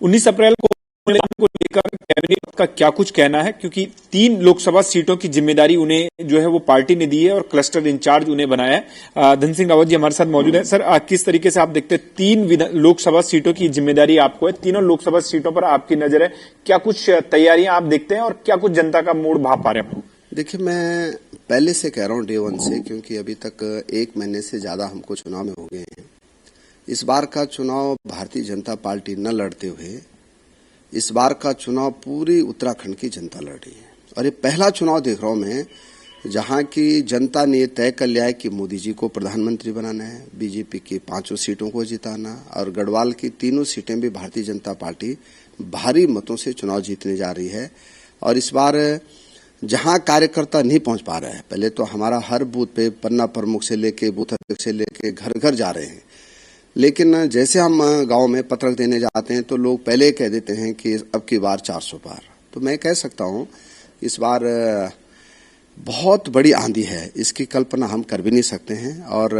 19 अप्रैल को लेकर कैबिनेट का क्या कुछ कहना है, क्योंकि 3 लोकसभा सीटों की जिम्मेदारी उन्हें जो है वो पार्टी ने दी है और क्लस्टर इंचार्ज उन्हें बनाया है। धन सिंह रावत जी हमारे साथ मौजूद है। सर, किस तरीके से आप देखते हैं 3 लोकसभा सीटों की जिम्मेदारी आपको है, तीनों लोकसभा सीटों पर आपकी नजर है, क्या कुछ तैयारियां आप देखते हैं और क्या कुछ जनता का मूड भाप पा रहे हैं? देखिए, मैं पहले से कह रहा हूं डे वन से, क्योंकि अभी तक 1 महीने से ज्यादा हमको चुनाव में हो गए हैं। इस बार का चुनाव भारतीय जनता पार्टी न लड़ते हुए इस बार का चुनाव पूरी उत्तराखंड की जनता लड़ रही है। और ये पहला चुनाव देख रहा हूं मैं जहां की जनता ने तय कर लिया है कि मोदी जी को प्रधानमंत्री बनाना है, बीजेपी की 5 सीटों को जिताना और गढ़वाल की 3 सीटें भी भारतीय जनता पार्टी भारी मतों से चुनाव जीतने जा रही है। और इस बार जहां कार्यकर्ता नहीं पहुंच पा रहा है, पहले तो हमारा हर बूथ पे पन्ना प्रमुख से लेके बूथ अध्यक्ष से लेके घर घर जा रहे हैं, लेकिन जैसे हम गांव में पत्रक देने जाते हैं तो लोग पहले कह देते हैं कि अब की बार 400 पार। तो मैं कह सकता हूं इस बार बहुत बड़ी आंधी है, इसकी कल्पना हम कर भी नहीं सकते हैं। और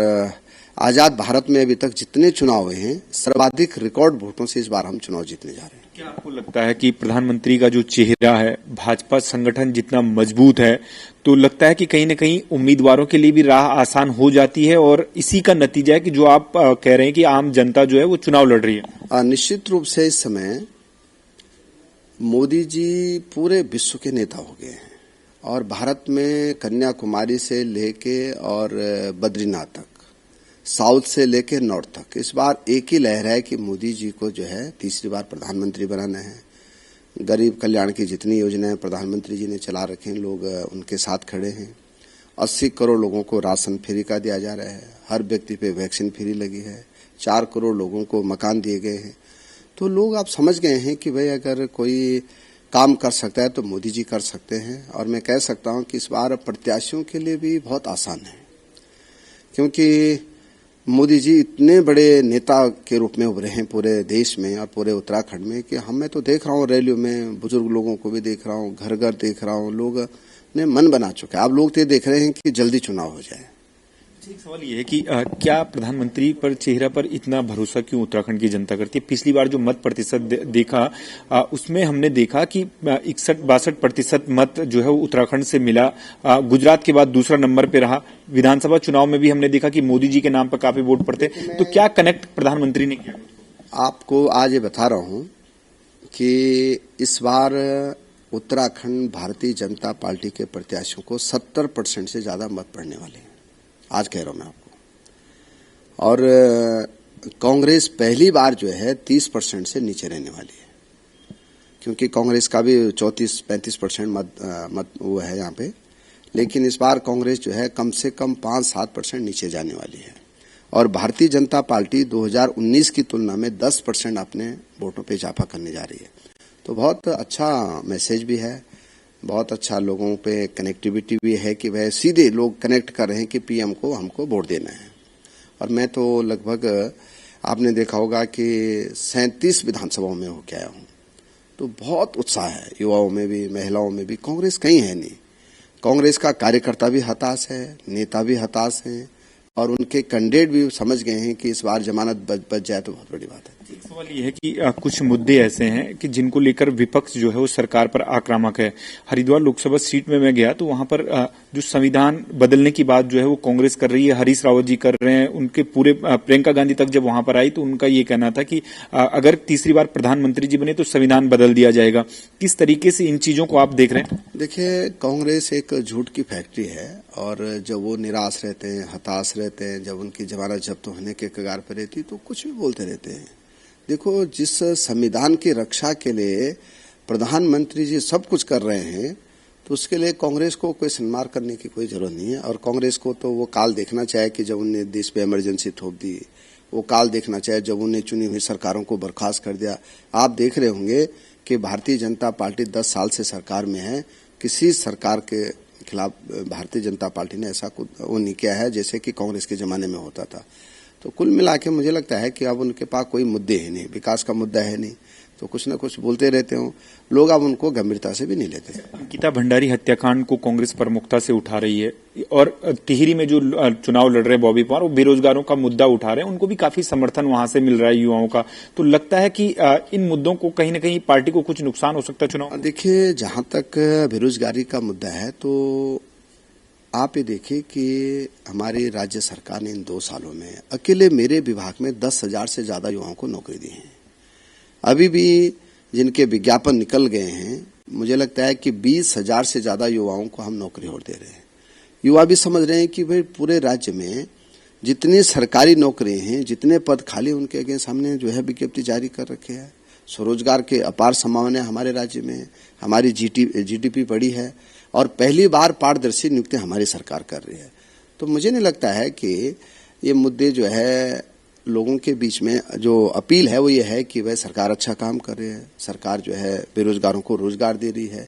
आजाद भारत में अभी तक जितने चुनाव हुए हैं सर्वाधिक रिकॉर्ड वोटों से इस बार हम चुनाव जीतने जा रहे हैं। क्या आपको लगता है कि प्रधानमंत्री का जो चेहरा है, भाजपा संगठन जितना मजबूत है, तो लगता है कि कहीं न कहीं उम्मीदवारों के लिए भी राह आसान हो जाती है और इसी का नतीजा है कि जो आप कह रहे हैं कि आम जनता जो है वो चुनाव लड़ रही है? निश्चित रूप से इस समय मोदी जी पूरे विश्व के नेता हो गए हैं और भारत में कन्याकुमारी से लेके और बद्रीनाथ तक, साउथ से लेके नॉर्थ तक इस बार एक ही लहर है कि मोदी जी को जो है तीसरी बार प्रधानमंत्री बनाना है। गरीब कल्याण की जितनी योजनाएं प्रधानमंत्री जी ने चला रखे हैं, लोग उनके साथ खड़े हैं। 80 करोड़ लोगों को राशन फ्री का दिया जा रहा है, हर व्यक्ति पे वैक्सीन फ्री लगी है, 4 करोड़ लोगों को मकान दिए गए हैं। तो लोग आप समझ गए हैं कि भाई अगर कोई काम कर सकता है तो मोदी जी कर सकते हैं। और मैं कह सकता हूं कि इस बार प्रत्याशियों के लिए भी बहुत आसान है, क्योंकि मोदी जी इतने बड़े नेता के रूप में उभरे हैं पूरे देश में और पूरे उत्तराखंड में कि मैं तो देख रहा हूं रैलियों में, बुजुर्ग लोगों को भी देख रहा हूं, घर घर देख रहा हूं, लोग ने मन बना चुका है। आप लोग तो देख रहे हैं कि जल्दी चुनाव हो जाए। एक सवाल ये है कि क्या प्रधानमंत्री पर चेहरा पर इतना भरोसा क्यों उत्तराखंड की जनता करती है? पिछली बार जो मत प्रतिशत देखा उसमें हमने देखा कि 61-62% मत जो है वो उत्तराखंड से मिला। गुजरात के बाद दूसरा नंबर पे रहा। विधानसभा चुनाव में भी हमने देखा कि मोदी जी के नाम पर काफी वोट पड़ते। तो क्या कनेक्ट प्रधानमंत्री ने किया? आपको आज ये बता रहा हूं कि इस बार उत्तराखंड भारतीय जनता पार्टी के प्रत्याशियों को 70% से ज्यादा मत पड़ने वाले हैं, आज कह रहा हूं मैं आपको। और कांग्रेस पहली बार जो है 30% से नीचे रहने वाली है, क्योंकि कांग्रेस का भी 34-35% मत वो है यहाँ पे। लेकिन इस बार कांग्रेस जो है कम से कम 5-7% नीचे जाने वाली है। और भारतीय जनता पार्टी 2019 की तुलना में 10% अपने वोटों पे इजाफा करने जा रही है। तो बहुत अच्छा मैसेज भी है, बहुत अच्छा लोगों पे कनेक्टिविटी भी है कि वह सीधे लोग कनेक्ट कर रहे हैं कि पीएम को हमको वोट देना है। और मैं तो लगभग आपने देखा होगा कि 37 विधानसभाओं में होके आया हूं, तो बहुत उत्साह है युवाओं में भी, महिलाओं में भी। कांग्रेस कहीं है नहीं, कांग्रेस का कार्यकर्ता भी हताश है, नेता भी हताश हैं और उनके कैंडिडेट भी समझ गए हैं कि इस बार जमानत बच जाए तो बहुत बड़ी बात है। एक सवाल ये है कि कुछ मुद्दे ऐसे हैं कि जिनको लेकर विपक्ष जो है वो सरकार पर आक्रामक है। हरिद्वार लोकसभा सीट में मैं गया तो वहां पर जो संविधान बदलने की बात जो है वो कांग्रेस कर रही है, हरीश रावत जी कर रहे हैं, उनके पूरे प्रियंका गांधी तक जब वहां पर आई तो उनका ये कहना था कि अगर तीसरी बार प्रधानमंत्री जी बने तो संविधान बदल दिया जाएगा। किस तरीके से इन चीजों को आप देख रहे हैं? देखिए, कांग्रेस एक झूठ की फैक्ट्री है और जब वो निराश रहते हैं, हताश रहते हैं, जब उनकी जमानत जब्त होने के कगार पर रहती तो कुछ भी बोलते रहते हैं। देखो, जिस संविधान की रक्षा के लिए प्रधानमंत्री जी सब कुछ कर रहे हैं तो उसके लिए कांग्रेस को कोई सन्मान करने की कोई जरूरत नहीं है। और कांग्रेस को तो वो काल देखना चाहिए कि जब उन्हें देश पे इमरजेंसी थोप दी, वो काल देखना चाहिए जब उन्हें चुनी हुई सरकारों को बर्खास्त कर दिया। आप देख रहे होंगे कि भारतीय जनता पार्टी 10 साल से सरकार में है, किसी सरकार के खिलाफ भारतीय जनता पार्टी ने ऐसा वो नहीं किया है जैसे कि कांग्रेस के जमाने में होता था। तो कुल मिला के मुझे लगता है कि अब उनके पास कोई मुद्दे है नहीं, विकास का मुद्दा है नहीं, तो कुछ ना कुछ बोलते रहते हो, लोग अब उनको गंभीरता से भी नहीं लेते। अंकिता भंडारी हत्याकांड को कांग्रेस प्रमुखता से उठा रही है और टिहरी में जो चुनाव लड़ रहे हैं बॉबी पवार, वो बेरोजगारों का मुद्दा उठा रहे हैं, उनको भी काफी समर्थन वहां से मिल रहा है युवाओं का। तो लगता है कि इन मुद्दों को कहीं ना कहीं पार्टी को कुछ नुकसान हो सकता है चुनाव। देखिए, जहां तक बेरोजगारी का मुद्दा है तो आप ये देखिए कि हमारी राज्य सरकार ने इन 2 सालों में अकेले मेरे विभाग में 10,000 से ज्यादा युवाओं को नौकरी दी है। अभी भी जिनके विज्ञापन निकल गए हैं, मुझे लगता है कि 20,000 से ज्यादा युवाओं को हम नौकरी और दे रहे हैं। युवा भी समझ रहे हैं कि भाई पूरे राज्य में जितनी सरकारी नौकरी हैं, जितने पद खाली, उनके अगेंस्ट हमने जो है विज्ञप्ति जारी कर रखे हैं। स्वरोजगार के अपार संभावनाएं हमारे राज्य में, हमारी जीडीपी बढ़ी है और पहली बार पारदर्शी नियुक्ति हमारी सरकार कर रही है। तो मुझे नहीं लगता है कि ये मुद्दे जो है लोगों के बीच में जो अपील है वो ये है कि वह सरकार अच्छा काम कर रही है, सरकार जो है बेरोजगारों को रोजगार दे रही है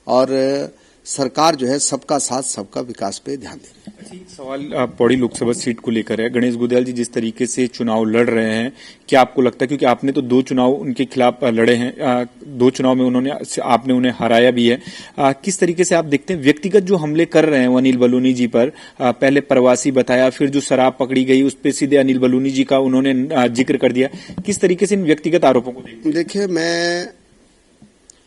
और सरकार जो है सबका साथ सबका विकास पे ध्यान दे रही है। सवाल पौड़ी लोकसभा सीट को लेकर है। गणेश गोदयाल जी जिस तरीके से चुनाव लड़ रहे हैं, क्या आपको लगता है, क्योंकि आपने तो 2 चुनाव उनके खिलाफ लड़े हैं, 2 चुनाव में आपने उन्हें हराया भी है, किस तरीके से आप देखते हैं व्यक्तिगत जो हमले कर रहे हैं वो अनिल बलूनी जी पर, पहले प्रवासी बताया, फिर जो शराब पकड़ी गई उस पर सीधे अनिल बलूनी जी का उन्होंने जिक्र कर दिया, किस तरीके से इन व्यक्तिगत आरोपों को देखते हैं? देखिए, मैं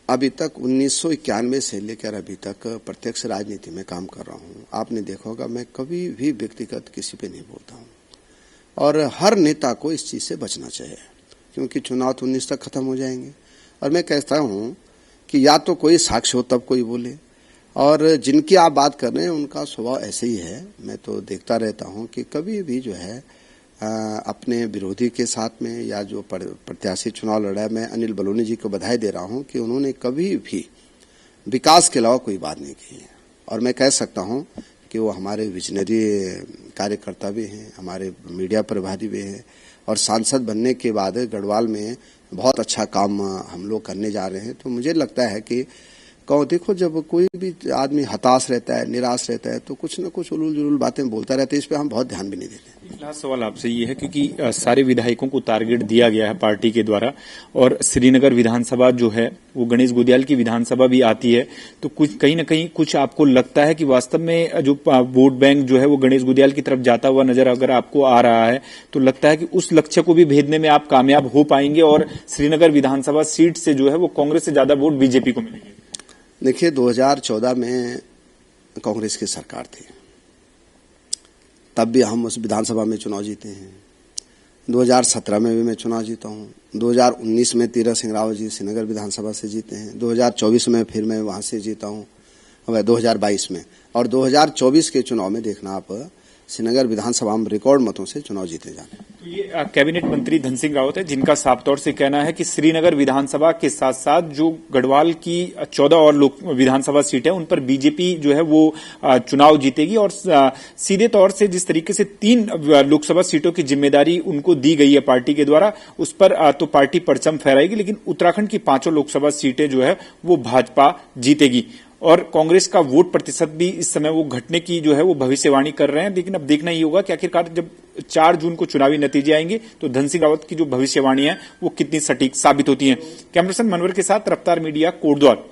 अभी तक 1991 से लेकर अभी तक प्रत्यक्ष राजनीति में काम कर रहा हूं। आपने देखा होगा मैं कभी भी व्यक्तिगत किसी पे नहीं बोलता हूं और हर नेता को इस चीज से बचना चाहिए, क्योंकि चुनाव तो 19 तक खत्म हो जाएंगे। और मैं कहता हूं कि या तो कोई साक्ष्य हो तब कोई बोले, और जिनकी आप बात कर रहे हैं उनका स्वभाव ऐसे ही है। मैं तो देखता रहता हूं कि कभी भी जो है अपने विरोधी के साथ में या जो प्रत्याशी चुनाव लड़ा है, मैं अनिल बलूनी जी को बधाई दे रहा हूं कि उन्होंने कभी भी विकास के अलावा कोई बात नहीं की है। और मैं कह सकता हूं कि वो हमारे विजनरी कार्यकर्ता भी हैं, हमारे मीडिया प्रभारी भी हैं और सांसद बनने के बाद गढ़वाल में बहुत अच्छा काम हम लोग करने जा रहे हैं। तो मुझे लगता है कि देखो, जब कोई भी आदमी हताश रहता है, निराश रहता है, तो कुछ न कुछ उलूल जुलूल बातें बोलता रहता है। इस पे हम बहुत ध्यान भी नहीं देते। लास्ट सवाल आपसे ये है, क्योंकि सारे विधायकों को टारगेट दिया गया है पार्टी के द्वारा और श्रीनगर विधानसभा जो है वो गणेश गोदयाल की विधानसभा भी आती है, तो कुछ कहीं न कहीं कुछ आपको लगता है कि वास्तव में जो वोट बैंक जो है वो गणेश गोदयाल की तरफ जाता हुआ नजर अगर आपको आ रहा है, तो लगता है कि उस लक्ष्य को भी भेदने में आप कामयाब हो पाएंगे और श्रीनगर विधानसभा सीट से जो है वो कांग्रेस से ज्यादा वोट बीजेपी को मिलेंगे? देखिए, 2014 में कांग्रेस की सरकार थी, तब भी हम उस विधानसभा में चुनाव जीते हैं। 2017 में भी मैं चुनाव जीता हूं। 2019 में तीरथ सिंह रावत जी श्रीनगर विधानसभा से जीते हैं। 2024 में फिर मैं वहां से जीता हूं, 2022 में, और 2024 के चुनाव में देखना आप श्रीनगर विधानसभा में रिकॉर्ड मतों से चुनाव जीते जाने। तो ये कैबिनेट मंत्री धन सिंह रावत है, जिनका साफ तौर से कहना है कि श्रीनगर विधानसभा के साथ साथ जो गढ़वाल की 14 और विधानसभा सीट है उन पर बीजेपी जो है वो चुनाव जीतेगी और सीधे तौर से जिस तरीके से 3 लोकसभा सीटों की जिम्मेदारी उनको दी गई है पार्टी के द्वारा, उस पर तो पार्टी परचम फहराएगी, लेकिन उत्तराखंड की 5 लोकसभा सीटें जो है वो भाजपा जीतेगी। और कांग्रेस का वोट प्रतिशत भी इस समय वो घटने की जो है वो भविष्यवाणी कर रहे हैं, लेकिन अब देखना ही होगा कि आखिरकार जब 4 जून को चुनावी नतीजे आएंगे तो धन सिंह रावत की जो भविष्यवाणी है वो कितनी सटीक साबित होती है। कैमरा पर्सन मनवर के साथ रफ्तार मीडिया, कोटद्वार।